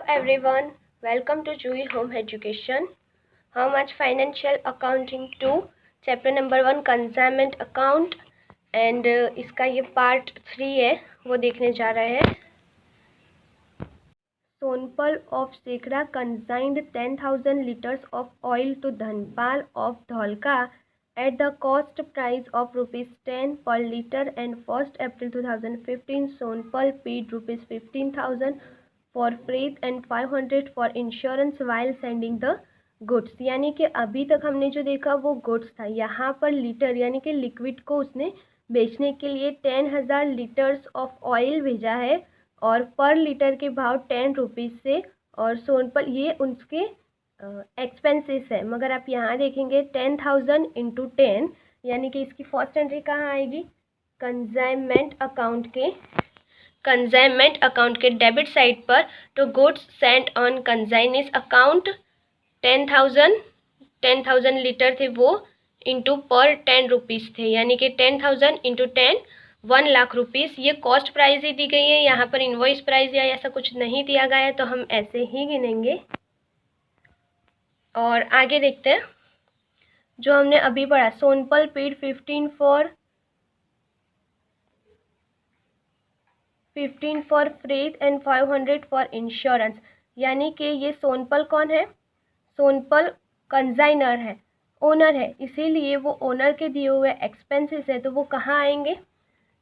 everyone, welcome to Jui Home Education. हम आज financial accounting 2 chapter number 1 consignment account and इसका ये part 3 है वो देखने जा रहे हैं। सोनपल of सेखड़ा कंसाइंड 10,000 liters of oil to Dhanpal of Dholka at the cost price of ₹10 per liter, and 1st April 2015 Sonpal paid ₹15,000 for freight and 500 for insurance while sending the goods. यानी कि अभी तक हमने जो देखा वो गुड्स था, यहाँ पर लीटर यानी कि लिक्विड को उसने बेचने के लिए 10,000 लीटर्स ऑफ ऑयल भेजा है और पर लीटर के भाव 10 रुपीज़ से। और सोनपल ये उनके एक्सपेंसेस है, मगर आप यहाँ देखेंगे 10,000 इंटू 10 यानी कि इसकी फर्स्ट एंट्री कहाँ आएगी, कंसाइनमेंट अकाउंट के डेबिट साइड पर। तो goods sent on consignees account 10,000 litre थे वो इंटू पर 10 रुपीज़ थे, यानी कि 10,000 इंटू 10 1 लाख रुपीज़। ये कॉस्ट प्राइस ही दी गई है, यहाँ पर इनवॉइस प्राइस या ऐसा कुछ नहीं दिया गया है, तो हम ऐसे ही गिनेंगे। और आगे देखते हैं जो हमने अभी पढ़ा। सोनपल paid 15 for freight and 500 for insurance. यानी कि ये सोनपल कौन है, सोनपल कंसाइनर है, ओनर है, इसीलिए वो ओनर के दिए हुए एक्सपेंसेस है तो वो कहाँ आएंगे,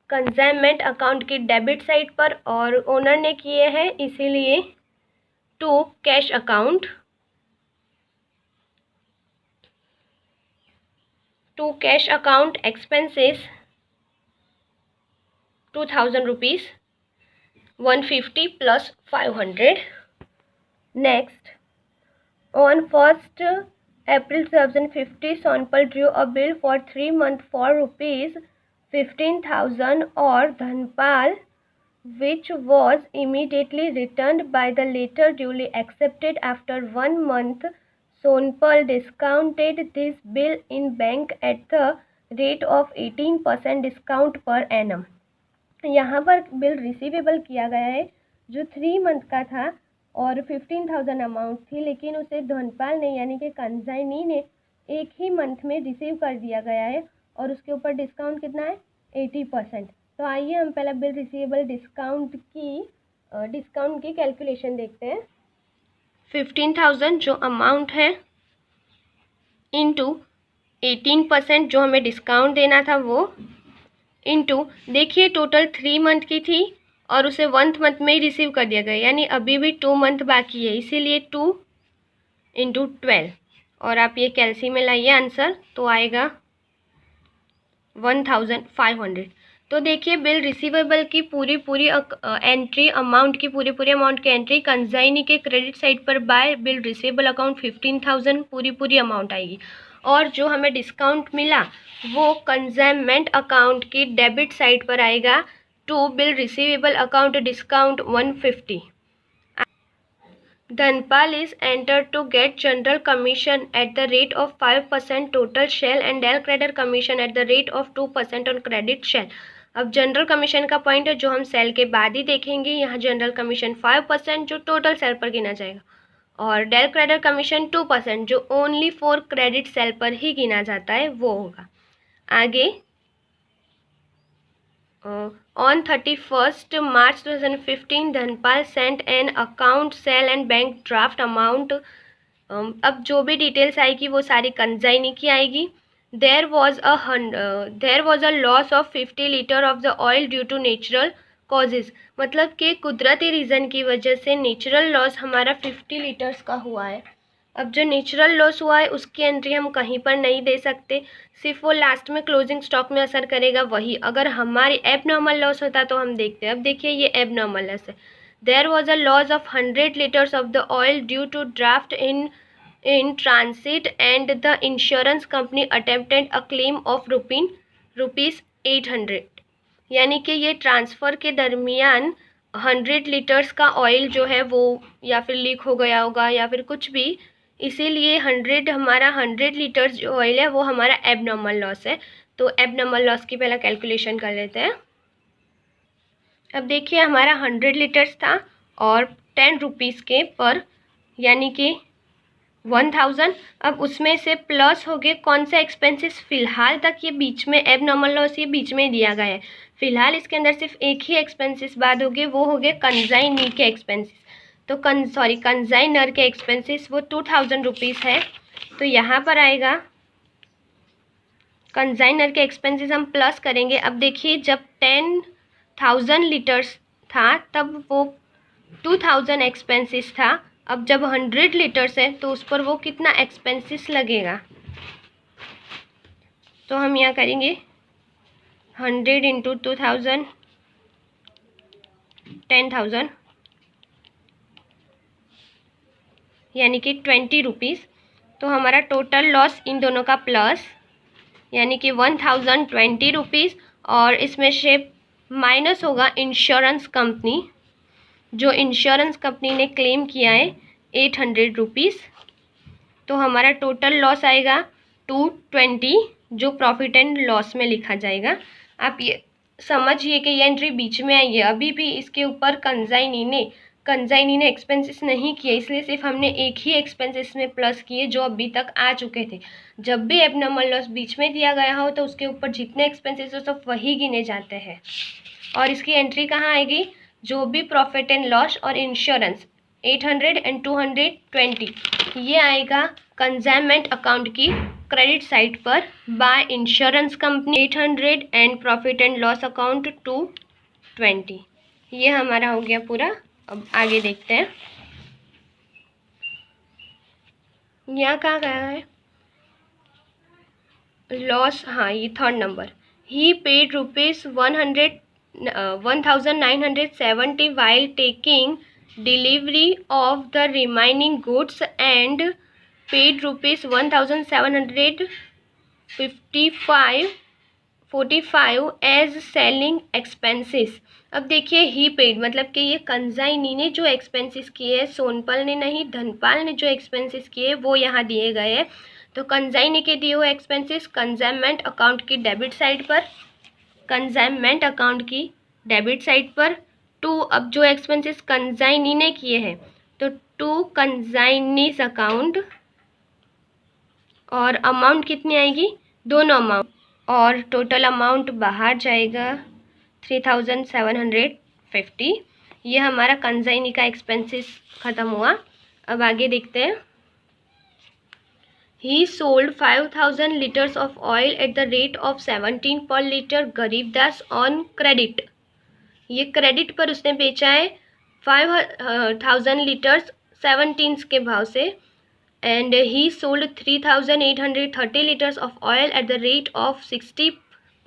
कंसाइनमेंट अकाउंट की डेबिट साइड पर। और ओनर ने किए हैं इसीलिए to cash account expenses 2,000 rupees 150 plus 500। Next, on 1st April 2050, Sonpal drew a bill for 3 months for ₹15,000 or Dhanpal, which was immediately returned by the latter duly accepted. After 1 month, Sonpal discounted this bill in bank at the rate of 18% discount per annum. यहाँ पर bill receivable किया गया है जो 3 month का था और 15,000 amount थी, लेकिन उसे धनपाल ने यानी कि कंसाइनी ने एक ही मंथ में रिसीव कर दिया गया है और उसके ऊपर डिस्काउंट कितना है 80%। तो आइए हम पहला बिल रिसीवेबल डिस्काउंट की कैलकुलेशन देखते हैं। 15,000 जो अमाउंट है इंटू 18% जो हमें डिस्काउंट देना था वो, इंटू देखिए टोटल 3 मंथ की थी और उसे 1 मंथ में ही रिसीव कर दिया गया, यानी अभी भी 2 मंथ बाकी है, इसीलिए 2 इंटू 12। और आप ये कैलसी में लाइए आंसर, तो आएगा 1,500। तो देखिए बिल रिसीवेबल की पूरी एंट्री अमाउंट की पूरी अमाउंट की एंट्री कंसाइनी के क्रेडिट साइड पर बाय बिल रिसीवेबल अकाउंट 15,000 पूरी अमाउंट आएगी। और जो हमें डिस्काउंट मिला वो कंसाइनमेंट अकाउंट की डेबिट साइड पर आएगा to bill receivable account discount 150। Dhanpal is entered to get general commission at the rate of 5% total shell and Del Creditor commission at the rate of 2% on credit shell। अब general commission का point है जो हम cell के बाद ही देखेंगे। यहाँ general commission 5% जो टोटल सेल पर गिना जाएगा, और डेल क्रेडिटर कमीशन 2% जो ओनली फॉर क्रेडिट सेल पर ही गिना जाता है वो होगा। आगे on 31st March 2015 Dhanpal sent an account sale and bank draft amount। अब जो भी डिटेल्स आएगी वो सारी कंसाइनी की आएगी। there was a loss of 50 litre of the oil due to natural causes. मतलब कि कुदरती रीज़न की वजह से नेचुरल लॉस हमारा 50 लीटर्स का हुआ है। अब जो नेचुरल लॉस हुआ है उसकी एंट्री हम कहीं पर नहीं दे सकते, सिर्फ वो लास्ट में क्लोजिंग स्टॉक में असर करेगा वही। अगर हमारी एबनॉर्मल लॉस होता तो हम देखते हैं। अब देखिए ये एबनॉर्मल लॉस है। There was a loss of 100 litres of the oil due to draft in transit and the insurance company attempted a claim of ₹800। यानी कि ये ट्रांसफ़र के दरमियान 100 लीटर्स का ऑयल जो है वो या फिर लीक हो गया होगा या फिर कुछ भी, इसीलिए 100 लीटर्स जो ऑयल है वो हमारा एबनॉर्मल लॉस है। तो एबनॉर्मल लॉस की पहला कैलकुलेशन कर लेते हैं। अब देखिए हमारा 100 लीटर्स था और ₹10 के पर, यानी कि 1000। अब उसमें से प्लस हो गए कौन से एक्सपेंसेस, फ़िलहाल तक ये बीच में एब नॉर्मल लॉस ये बीच में दिया गया है, फ़िलहाल इसके अंदर सिर्फ एक ही एक्सपेंसेस बाद हो गए, वो हो गए कंजाइनी के एक्सपेंसेस। तो कंजाइनर के एक्सपेंसेस वो ₹2000 है। तो यहाँ पर आएगा कंजाइनर के एक्सपेंसेस हम प्लस करेंगे। अब देखिए जब 10,000 लीटर्स था तब वो 2000 एक्सपेंसेस था। अब जब 100 लीटर्स है तो उस पर वो कितना एक्सपेंसेस लगेगा, तो हम यहाँ करेंगे 100 इंटू 2000, 10,000, यानी कि ₹20। तो हमारा टोटल लॉस इन दोनों का प्लस, यानी कि 1020 और इसमें से माइनस होगा इंश्योरेंस कंपनी, जो इंश्योरेंस कंपनी ने क्लेम किया है ₹800। तो हमारा टोटल लॉस आएगा 220, जो प्रॉफिट एंड लॉस में लिखा जाएगा। आप ये समझिए कि ये एंट्री बीच में आई है, अभी भी इसके ऊपर कंजाइनी ने एक्सपेंसेस नहीं किए, इसलिए सिर्फ हमने एक ही एक्सपेंसेस में प्लस किए जो अभी तक आ चुके थे। जब भी एबनॉर्मल लॉस बीच में दिया गया हो तो उसके ऊपर जितने एक्सपेंसेस हो सब वही गिने जाते हैं। और इसकी एंट्री कहाँ आएगी, जो भी प्रॉफिट एंड लॉस और इंश्योरेंस 800 एंड 220, ये आएगा कंजाइनमेंट अकाउंट की क्रेडिट साइड पर by insurance company 800 and profit and loss account 220। ये हमारा हो गया पूरा। अब आगे देखते हैं यहाँ कहाँ गया है लॉस। हाँ, ये third number, he paid ₹1970 while taking delivery of the remaining goods and paid ₹1,755.45 as selling expenses. अब देखिए ही पेड मतलब कि ये कंजाइनी ने जो एक्सपेंसेस किए हैं, सोनपल ने नहीं, धनपाल ने जो एक्सपेंसेस किए वो यहाँ दिए गए हैं। तो कंजाइनी के दिए हुए एक्सपेंसेस कंजाइनमेंट अकाउंट की डेबिट साइड पर, कंजाइनमेंट अकाउंट की डेबिट साइड पर टू, अब जो एक्सपेंसेस कंजाइनी ने किए हैं तो टू कंजाइनीज अकाउंट, और अमाउंट कितनी आएगी, दोनों अमाउंट, और टोटल अमाउंट बाहर जाएगा 3750। ये हमारा कंजाइनी का एक्सपेंसेस ख़त्म हुआ। अब आगे देखते हैं। He sold 5,000 liters of oil at the rate of 17 per liter Garibdas on credit। ये क्रेडिट पर उसने बेचा है 5,000 लीटर्स 17 के भाव से। And he sold 3,830 litres of oil at the rate of 60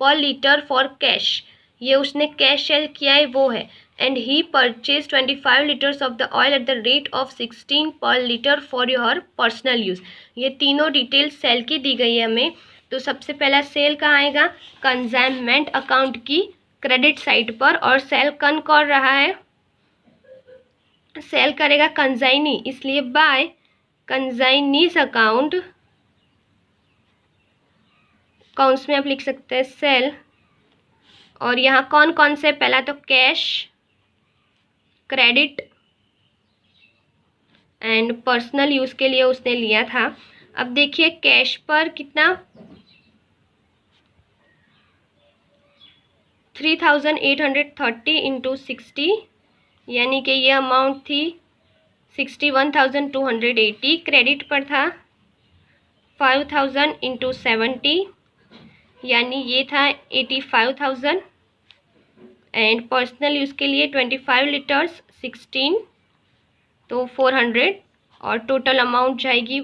पर लीटर फॉर कैश। ये उसने कैश सेल किया है वो है। And he purchase 25 litres of the oil at the rate of 16 पर litre for your personal use. ये तीनों डिटेल्स सेल की दी गई है हमें। तो सबसे पहला सेल कहाँ आएगा, कंजाइनमेंट अकाउंट की क्रेडिट साइड पर, और सेल कौन कर रहा है, सेल करेगा कंजाइनी, इसलिए बाय कंजाइनीज अकाउंट, अकाउंट्स में आप लिख सकते हैं सेल। और यहाँ कौन कौन से, पहला तो cash, credit and personal use के लिए उसने लिया था। अब देखिए कैश पर कितना, 3,830 इंटू 60, यानी कि ये अमाउंट थी 61,280। क्रेडिट पर था 5,000 इंटू 70, यानी ये था 85,000। एंड पर्सनल यूज़ के लिए 25 लीटर्स 16, तो 400, और टोटल अमाउंट जाएगी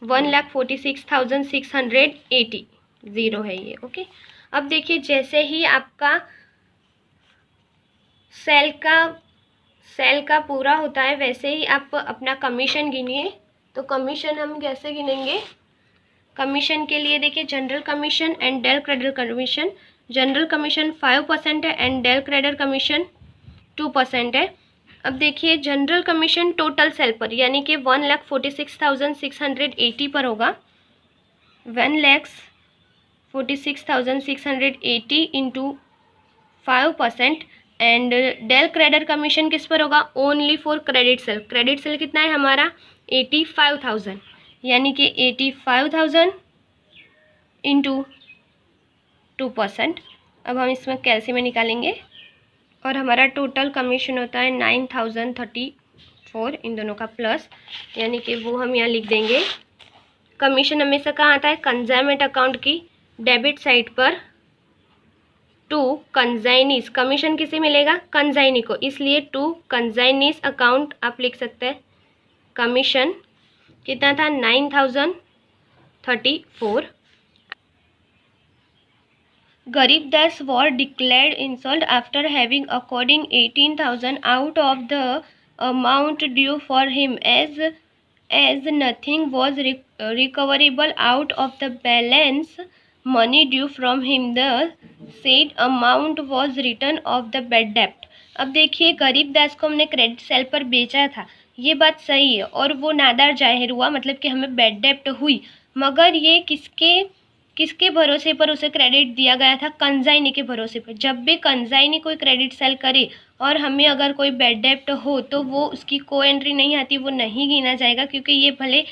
1,46,680। ज़ीरो है ये, ओके। अब देखिए जैसे ही आपका सेल का पूरा होता है वैसे ही आप अपना कमीशन गिनिए। तो कमीशन हम कैसे गिनेंगे, कमीशन के लिए देखिए general commission and del credit commission. General commission 5% है एंड डेल क्रेडिट कमीशन 2% है। अब देखिए जनरल कमीशन टोटल सेल पर, यानी कि 1,46,680 पर होगा। 1,46,680 into 5% and del credit commission किस पर होगा, only for credit sale. Credit sale कितना है हमारा 85,000, यानी कि 85,000 इंटू 2%। अब हम इसमें कैलसी में निकालेंगे और हमारा टोटल कमीशन होता है 9,034 इन दोनों का प्लस, यानी कि वो हम यहाँ लिख देंगे। कमीशन हमेशा कहाँ आता है, कंजाइनमेंट अकाउंट की डेबिट साइड पर टू कंजाइनीस। कमीशन किसे मिलेगा, कंजाइनी को, इसलिए टू कंजाइनीस अकाउंट आप लिख सकते हैं। कमीशन कितना था 9,034। Garibdas was declared insolvent after having according 18,000 out of the amount due for him, as nothing was recoverable out of the balance money due from him. The said amount was written off the bad debt. अब देखिए गरीबदास को हमने credit sale पर बेचा था, ये बात सही है, और वो नादार जाहिर हुआ, मतलब कि हमें बैड डेप्ट हुई, मगर ये किसके भरोसे पर उसे क्रेडिट दिया गया था, कंजाइनी के भरोसे पर। जब भी कंजाइनी कोई क्रेडिट सेल करे और हमें अगर कोई बैड डेप्ट हो तो वो उसकी कोई एंट्री नहीं आती, वो नहीं गिना जाएगा, क्योंकि ये भले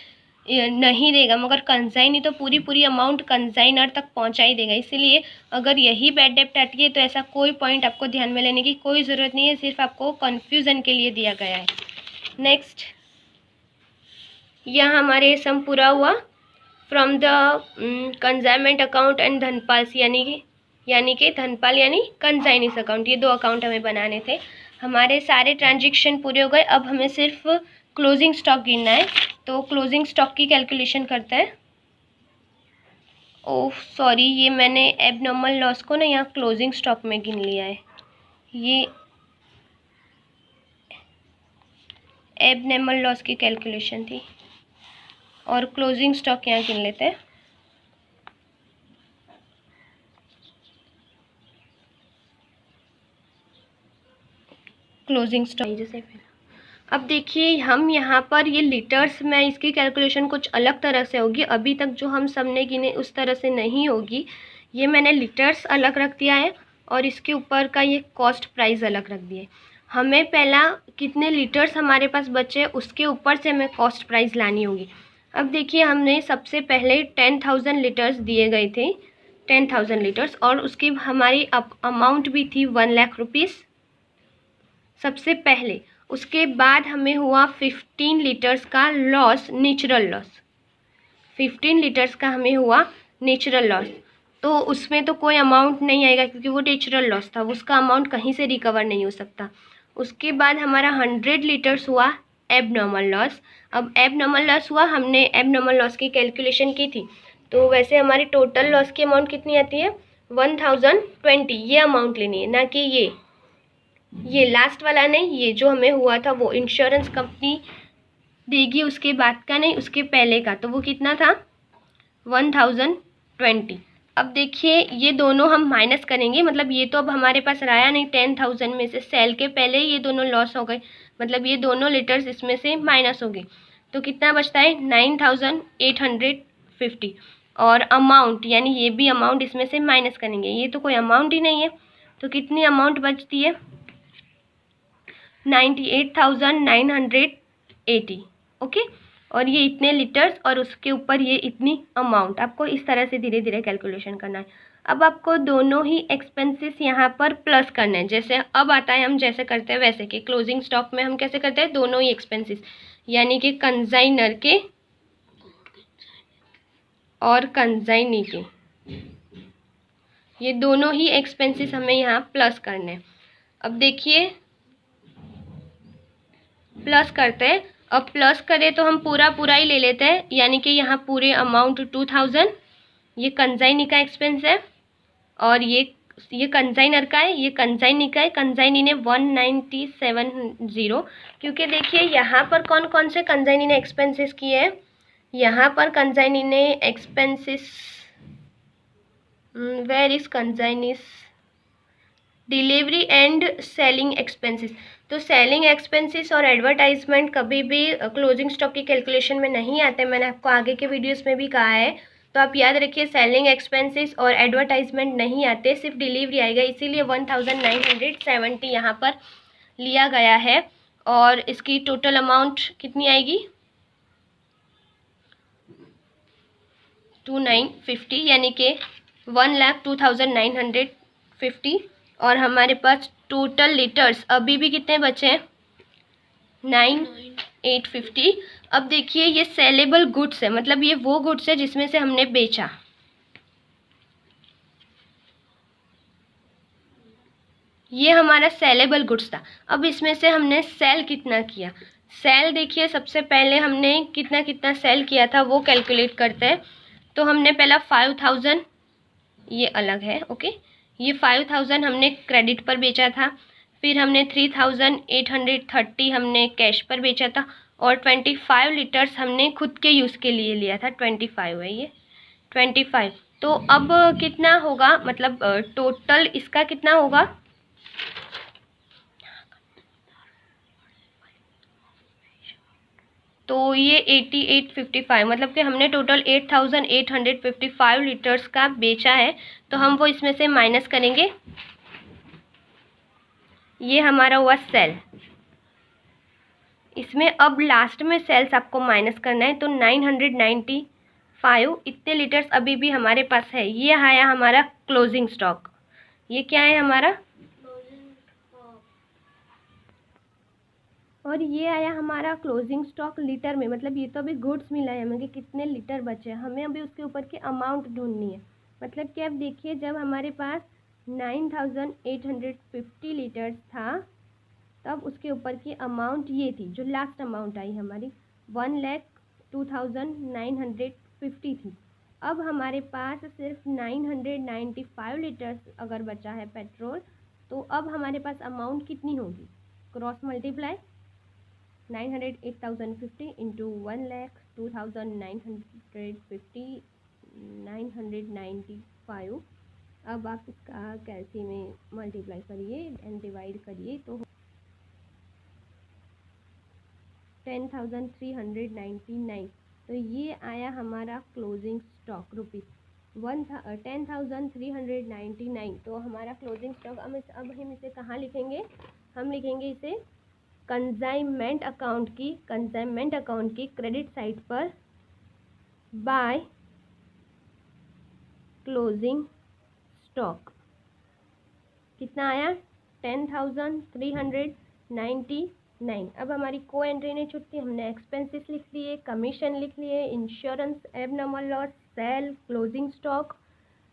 नहीं देगा मगर कंजाइनी तो पूरी अमाउंट कंजाइनर तक पहुंचा ही देगा। इसीलिए अगर यही बैड डेप्ट आती है तो ऐसा कोई पॉइंट आपको ध्यान में लेने की कोई ज़रूरत नहीं है, सिर्फ आपको कन्फ्यूज़न के लिए दिया गया है। नेक्स्ट, यहाँ हमारे सम पूरा हुआ from the consignment account and Dhanpal, यानी कि धनपाल यानी कंजाइनीस अकाउंट, ये दो अकाउंट हमें बनाने थे। हमारे सारे ट्रांजेक्शन पूरे हो गए, अब हमें सिर्फ क्लोजिंग स्टॉक गिनना है। तो क्लोजिंग स्टॉक की कैलकुलेशन करते हैं। ओह सॉरी, ये मैंने एबनॉर्मल लॉस को ना यहाँ क्लोजिंग स्टॉक में गिन लिया है, ये एबनॉर्मल लॉस की कैलकुलेशन थी, और क्लोजिंग स्टॉक यहाँ गिन लेते हैं। क्लोजिंग स्टॉक जैसे फिर अब देखिए हम यहाँ पर ये लीटर्स में इसकी कैलकुलेशन कुछ अलग तरह से होगी, अभी तक जो हम सबने गिने उस तरह से नहीं होगी। ये मैंने लीटर्स अलग रख दिया है और इसके ऊपर का ये कॉस्ट प्राइस अलग रख दिया है। हमें पहला कितने लीटर्स हमारे पास बचे उसके ऊपर से हमें कॉस्ट प्राइस लानी होगी। अब देखिए हमने सबसे पहले 10,000 लीटर्स दिए गए थे, 10,000 लीटर्स, और उसकी हमारी अमाउंट भी थी 1 लाख रुपीज़ सबसे पहले। उसके बाद हमें हुआ 15 लीटर्स का लॉस, नेचुरल लॉस, 15 लीटर्स का हमें हुआ नेचुरल लॉस। तो उसमें तो कोई अमाउंट नहीं आएगा क्योंकि वो नेचुरल लॉस था, उसका अमाउंट कहीं से रिकवर नहीं हो सकता। उसके बाद हमारा 100 लीटर्स हुआ एबनॉर्मल लॉस। अब एबनॉर्मल लॉस हुआ, हमने एबनॉर्मल लॉस की कैलकुलेशन की थी, तो वैसे हमारी टोटल लॉस की अमाउंट कितनी आती है 1020। ये अमाउंट लेनी है, ना कि ये लास्ट वाला नहीं, ये जो हमें हुआ था वो इंश्योरेंस कंपनी देगी, उसके बाद का नहीं, उसके पहले का। तो वो कितना था 1020। अब देखिए ये दोनों हम माइनस करेंगे, मतलब ये तो अब हमारे पास रहा नहीं 10,000 में से, सेल के पहले ये दोनों लॉस हो गए, मतलब ये दोनों लीटर्स इसमें से माइनस हो गए। तो कितना बचता है 9,850। और अमाउंट यानी ये भी अमाउंट इसमें से माइनस करेंगे, ये तो कोई अमाउंट ही नहीं है, तो कितनी अमाउंट बचती है 98,980। ओके, और ये इतने लीटर्स और उसके ऊपर ये इतनी अमाउंट, आपको इस तरह से धीरे धीरे कैलकुलेशन करना है। अब आपको दोनों ही एक्सपेंसेस यहाँ पर प्लस करने हैं, जैसे अब आता है हम जैसे करते हैं वैसे कि क्लोजिंग स्टॉक में हम कैसे करते हैं, दोनों ही एक्सपेंसेस यानी कि कंजाइनर के और कंजाइनी के, ये दोनों ही एक्सपेंसेस हमें यहाँ प्लस करने हैं। अब देखिए प्लस करते हैं, अब प्लस करें तो हम पूरा ही ले लेते हैं, यानी कि यहाँ पूरे अमाउंट 2000 ये कंजाइनी का एक्सपेंस है, और ये कंजाइनर का है, ये कंजाइनी का है। कंजाइनी ने 1970, क्योंकि देखिए यहाँ पर कौन कौन से कंजाइनी ने एक्सपेंसेस किए हैं, यहाँ पर कंजाइनी ने expenses, where is consignees, delivery and selling expenses. तो सेलिंग एक्सपेंसेस और एडवर्टाइजमेंट कभी भी क्लोजिंग स्टॉक की कैलकुलेशन में नहीं आते, मैंने आपको आगे के वीडियोस में भी कहा है। तो आप याद रखिए सेलिंग एक्सपेंसेस और एडवर्टाइजमेंट नहीं आते, सिर्फ डिलीवरी आएगा, इसीलिए 1970 यहाँ पर लिया गया है। और इसकी टोटल अमाउंट कितनी आएगी 2950, यानी कि 1,02,950। और हमारे पास टोटल लीटर्स अभी भी कितने बचे हैं 9,850। अब देखिए ये सेलेबल गुड्स है, मतलब ये वो गुड्स है जिसमें से हमने बेचा। ये हमारा सेलेबल गुड्स था। अब इसमें से हमने सेल कितना किया, सेल देखिए सबसे पहले हमने कितना कितना सेल किया था वो कैलकुलेट करते हैं। तो हमने पहला 5,000, ये अलग है, ओके, ये 5,000 हमने क्रेडिट पर बेचा था। फिर हमने 3,830 हमने कैश पर बेचा था। और 25 लीटर्स हमने खुद के यूज़ के लिए लिया था, 25 है ये 25। तो अब कितना होगा, मतलब टोटल इसका कितना होगा, तो ये 8855, मतलब कि हमने टोटल 8,855 लीटर्स का बेचा है। तो हम वो इसमें से माइनस करेंगे, ये हमारा हुआ सेल। इसमें अब लास्ट में सेल्स आपको माइनस करना है, तो 995 इतने लीटर्स अभी भी हमारे पास है। ये आया हमारा क्लोजिंग स्टॉक। ये क्या है हमारा, और ये आया हमारा क्लोजिंग स्टॉक लीटर में, मतलब ये तो अभी गुड्स मिला है हमें कि कितने लीटर बचे हैं, हमें अभी उसके ऊपर की अमाउंट ढूंढनी है। मतलब कि अब देखिए जब हमारे पास 9,850 लीटर्स था तब उसके ऊपर की अमाउंट ये थी, जो लास्ट अमाउंट आई हमारी 1,02,950 थी। अब हमारे पास सिर्फ 995 लीटर्स अगर बचा है पेट्रोल, तो अब हमारे पास अमाउंट कितनी होगी, क्रॉस मल्टीप्लाई 908,050 इंटू 1,02,950 995। अब आप इसका कैलसी में मल्टीप्लाई करिए एंड डिवाइड करिए तो 10,399। तो ये आया हमारा क्लोजिंग स्टॉक रुपीज़ 10,399। तो हमारा क्लोजिंग स्टॉक अब हम इसे कहाँ लिखेंगे, हम लिखेंगे इसे कंसाइनमेंट अकाउंट की क्रेडिट साइड पर बाय क्लोजिंग स्टॉक। कितना आया 10,399। अब हमारी को एंट्री नहीं छूटती, हमने एक्सपेंसेस लिख लिए, कमीशन लिख लिए, insurance, abnormal loss, sale, closing stock,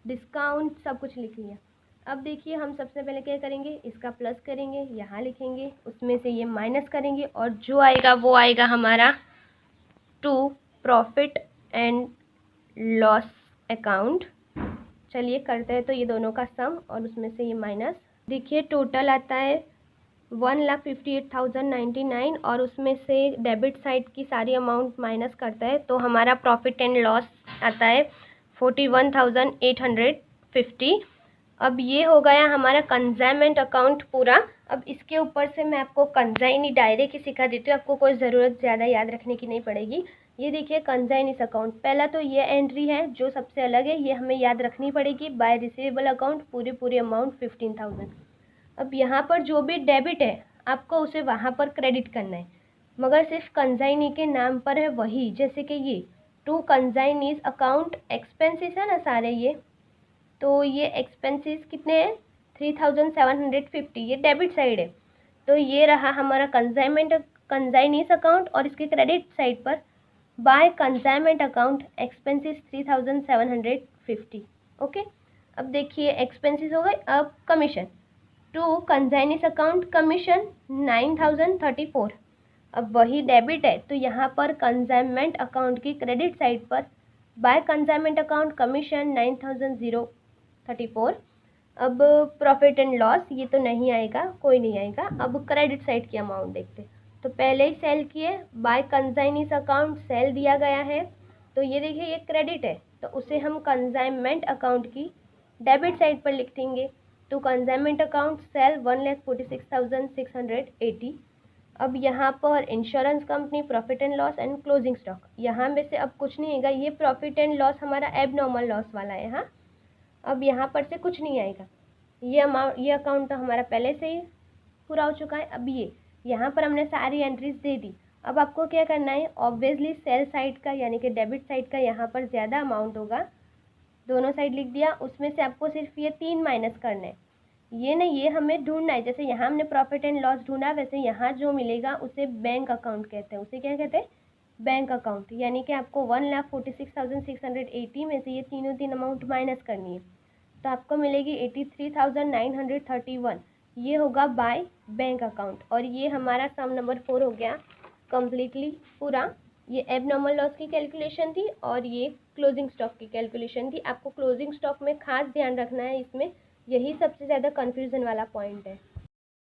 discount, सब कुछ लिख लिया। अब देखिए हम सबसे पहले क्या करेंगे, इसका प्लस करेंगे, यहाँ लिखेंगे, उसमें से ये माइनस करेंगे और जो आएगा वो आएगा हमारा to profit and loss account. चलिए करते हैं, तो ये दोनों का सम और उसमें से ये माइनस। देखिए टोटल आता है 1,58,099 और उसमें से डेबिट साइड की सारी अमाउंट माइनस करता है तो हमारा प्रॉफिट एंड लॉस आता है 41,850। अब ये हो गया हमारा कंसाइनमेंट अकाउंट पूरा। अब इसके ऊपर से मैं आपको कंसाइनी डायरेक्ट ही सिखा देती हूँ, आपको कोई ज़रूरत ज़्यादा याद रखने की नहीं पड़ेगी। ये देखिए कंसाइनीस अकाउंट, पहला तो ये एंट्री है जो सबसे अलग है, ये हमें याद रखनी पड़ेगी। बाय रिसीवेबल अकाउंट पूरी अमाउंट 15,000। अब यहाँ पर जो भी डेबिट है आपको उसे वहाँ पर क्रेडिट करना है, मगर सिर्फ कंसाइनी के नाम पर है वही, जैसे कि ये टू कंसाइनीस अकाउंट एक्सपेंसेस है ना सारे ये, तो ये एक्सपेंसेस कितने हैं 3,750, ये डेबिट साइड है। तो ये रहा हमारा कंसाइनीस अकाउंट और इसके क्रेडिट साइड पर by consignment account expenses 3,750। Okay, अब देखिए एक्सपेंसेस हो गए। अब commission to consignee's account commission 9,034। अब वही डेबिट है तो यहाँ पर कंसाइनमेंट अकाउंट की क्रेडिट साइड पर बाय कंसाइनमेंट अकाउंट कमीशन 9,034। अब प्रॉफिट एंड लॉस ये तो नहीं आएगा, कोई नहीं आएगा। अब क्रेडिट साइड की अमाउंट देखते, तो पहले ही सेल किए, बाय कंसाइनीस अकाउंट सेल दिया गया है, तो ये देखिए ये क्रेडिट है तो उसे हम कंसाइनमेंट अकाउंट की डेबिट साइड पर लिख देंगे। तो कंसाइनमेंट अकाउंट सेल 1,46,680। अब यहाँ पर insurance company, profit and loss and closing stock, यहाँ में से अब कुछ नहीं आएगा। ये प्रॉफिट एंड लॉस हमारा एबनॉर्मल लॉस वाला है। हाँ, अब यहाँ पर से कुछ नहीं आएगा। ये अकाउंट तो हमारा पहले से ही पूरा हो चुका है। अब ये यहाँ पर हमने सारी एंट्रीज दे दी। अब आपको क्या करना है, ऑब्वियसली सेल साइड का यानी कि डेबिट साइड का यहाँ पर ज़्यादा अमाउंट होगा, दोनों साइड लिख दिया। उसमें से आपको सिर्फ ये 3 माइनस करना है, ये नहीं, ये हमें ढूंढना है। जैसे यहाँ हमने प्रॉफिट एंड लॉस ढूंढा, वैसे यहाँ जो मिलेगा उसे बैंक अकाउंट कहते हैं। उसे क्या कहते हैं, बैंक अकाउंट। यानी कि आपको 1,46,680 में से ये तीन अमाउंट माइनस करनी है, तो आपको मिलेगी 83,931। ये होगा बाय बैंक अकाउंट। और ये हमारा सम नंबर 4 हो गया कम्प्लीटली पूरा। ये एबनॉर्मल लॉस की कैलकुलेशन थी और ये क्लोजिंग स्टॉक की कैलकुलेशन थी। आपको क्लोजिंग स्टॉक में खास ध्यान रखना है, इसमें यही सबसे ज़्यादा कन्फ्यूज़न वाला पॉइंट है।